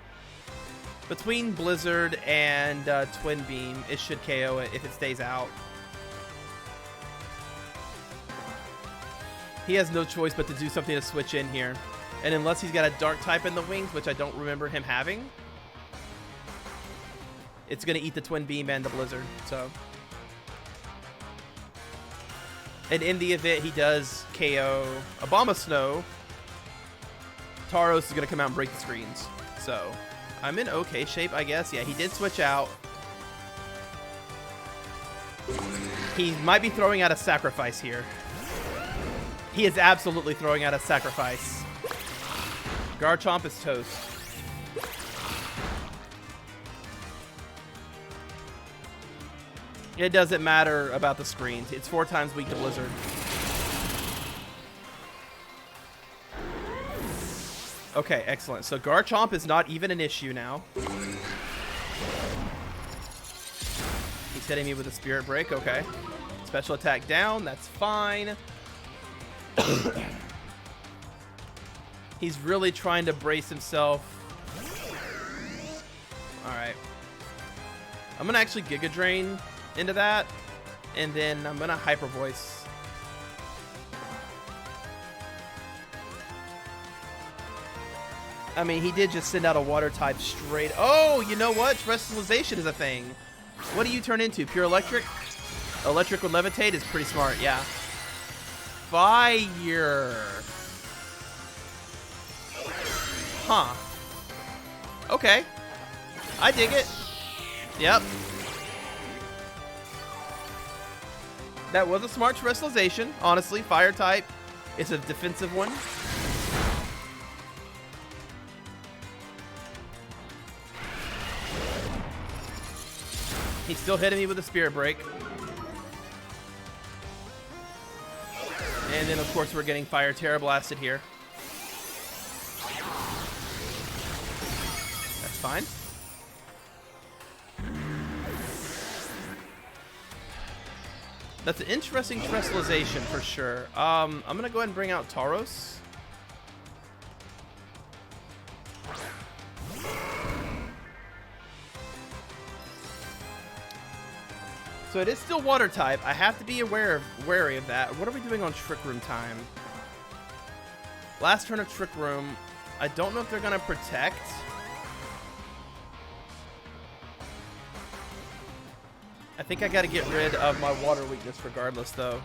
Between Blizzard and Twin Beam, it should KO it if it stays out. He has no choice but to do something to switch in here. And unless he's got a Dark type in the wings, which I don't remember him having, it's going to eat the Twin Beam and the Blizzard, so... And in the event he does KO Abomasnow, Tauros is going to come out and break the screens. So, I'm in okay shape, I guess. Yeah, he did switch out. He might be throwing out a sacrifice here. He is absolutely throwing out a sacrifice. Garchomp is toast. It doesn't matter about the screens. It's 4 times weak to Blizzard. Okay, excellent. So Garchomp is not even an issue now. He's hitting me with a Spirit Break. Okay. Special attack down. That's fine. He's really trying to brace himself. Alright. I'm going to actually Giga Drain into that, and then I'm gonna Hyper Voice. I mean, he did just send out a Water type straight. Oh, you know what? Terestalization is a thing. What do you turn into? Pure Electric? Electric with Levitate is pretty smart, yeah. Fire. Huh. Okay. I dig it. Yep. That was a smart Terestalization, honestly. Fire type. It's a defensive one. He's still hitting me with a Spirit Break. And then, of course, we're getting Fire Tera Blasted here. That's fine. That's an interesting Terestalization for sure. I'm going to go ahead and bring out Tauros. So it is still Water type. I have to be wary of that. What are we doing on Trick Room time? Last turn of Trick Room. I don't know if they're going to protect. I think I got to get rid of my water weakness regardless, though.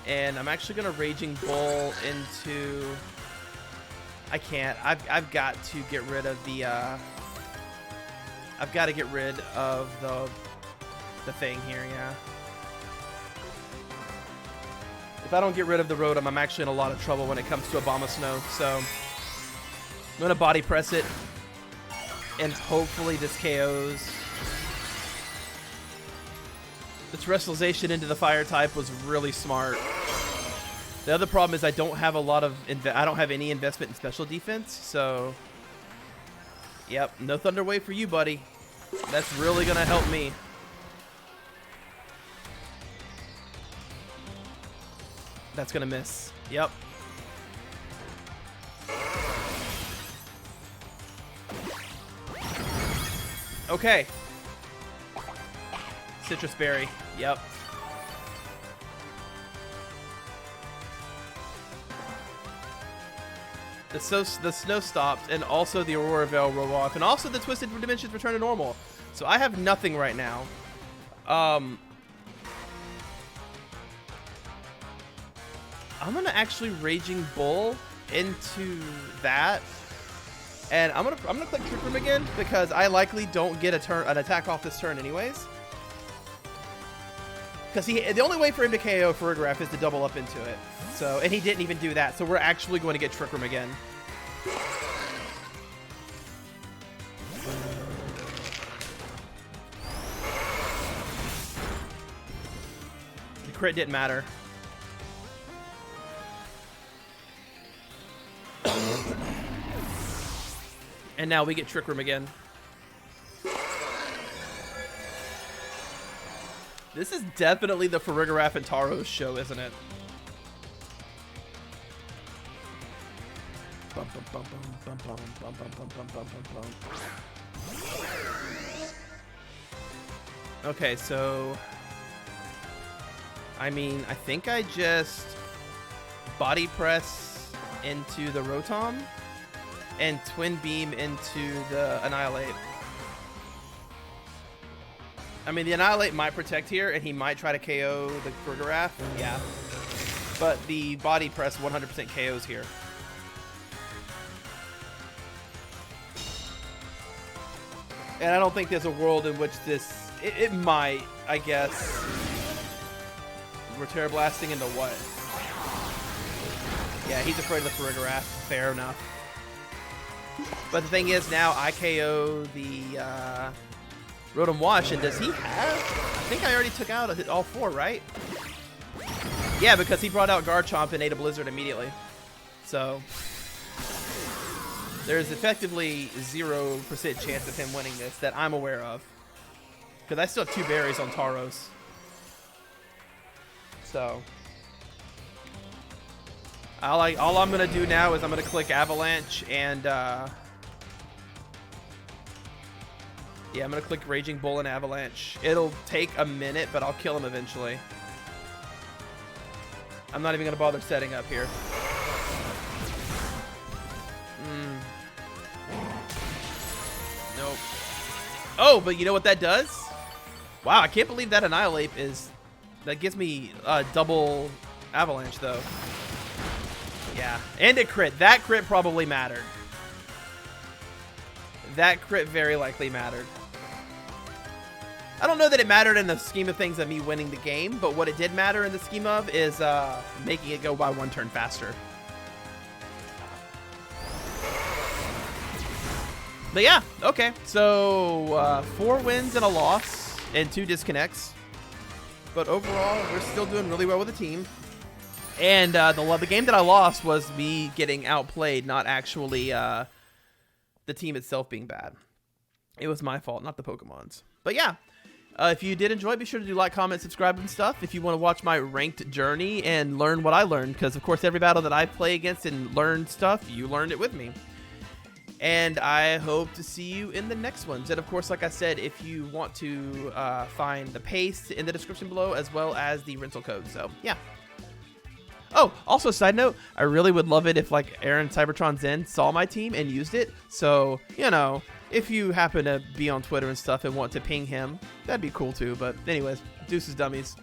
And I'm actually going to Raging Bull into... I can't. I've got to get rid of the... I've got to get rid of the thing here, yeah. If I don't get rid of the Rotom, I'm actually in a lot of trouble when it comes to Abomasnow. So I'm going to Body Press it. And hopefully this KOs. The Terestalization into the Fire type was really smart. The other problem is I don't have a lot of I don't have any investment in special defense, so yep, no Thunder Wave for you, buddy. That's really gonna help me. That's gonna miss. Yep. Okay. Citrus Berry. Yep. The snow stopped, and also the Aurora Veil rolled off, and also the Twisted Dimensions return to normal. So I have nothing right now. I'm gonna actually Raging Bull into that, and I'm gonna click Trick Room again because I likely don't get an attack off this turn anyways. Because the only way for him to KO Farigiraf is to double up into it. So, and he didn't even do that. So we're actually going to get Trick Room again. The crit didn't matter. And now we get Trick Room again. This is definitely the Farigiraf and Tauros show, isn't it? Bum, bum, bum, bum, bum, bum, bum, bum, bum, bum, bum, bum. Okay, so I mean, I think I just body press into the Rotom and Twin Beam into the Annihilate. I mean, the Annihilate might protect here, and he might try to KO the Farigiraf. Yeah. But the body press 100% KOs here. And I don't think there's a world in which this... It might, I guess. We're Tera Blasting into what? Yeah, he's afraid of the Farigiraf. Fair enough. But the thing is, now I KO the Rotom Wash, and does he have... I think I already took out all four, right? Yeah, because he brought out Garchomp and ate a Blizzard immediately. So... there's effectively 0% chance of him winning this that I'm aware of. Because I still have 2 berries on Tauros. So... all I'm going to do now is I'm going to click Avalanche and... yeah, I'm going to click Raging Bull and Avalanche. It'll take a minute, but I'll kill him eventually. I'm not even going to bother setting up here. Nope. Oh, but you know what that does? Wow, I can't believe that Annihilate is... that gives me double Avalanche, though. Yeah, and a crit. That crit probably mattered. That crit very likely mattered. I don't know that it mattered in the scheme of things of me winning the game, but what it did matter in the scheme of is making it go by 1 turn faster. But yeah, okay. So 4 wins and a loss and 2 disconnects. But overall, we're still doing really well with the team. And the game that I lost was me getting outplayed, not actually the team itself being bad. It was my fault, not the Pokemon's. But yeah, if you did enjoy, be sure to do like, comment, subscribe, and stuff. If you want to watch my ranked journey and learn what I learned, because of course every battle that I play against and learn stuff, you learned it with me. And I hope to see you in the next ones. And of course, like I said, if you want to find the paste in the description below, as well as the rental code. So yeah. Oh, also side note, I really would love it if like Aaron Cybertron Zen saw my team and used it. So, you know, if you happen to be on Twitter and stuff and want to ping him, that'd be cool too. But anyways, deuces dummies.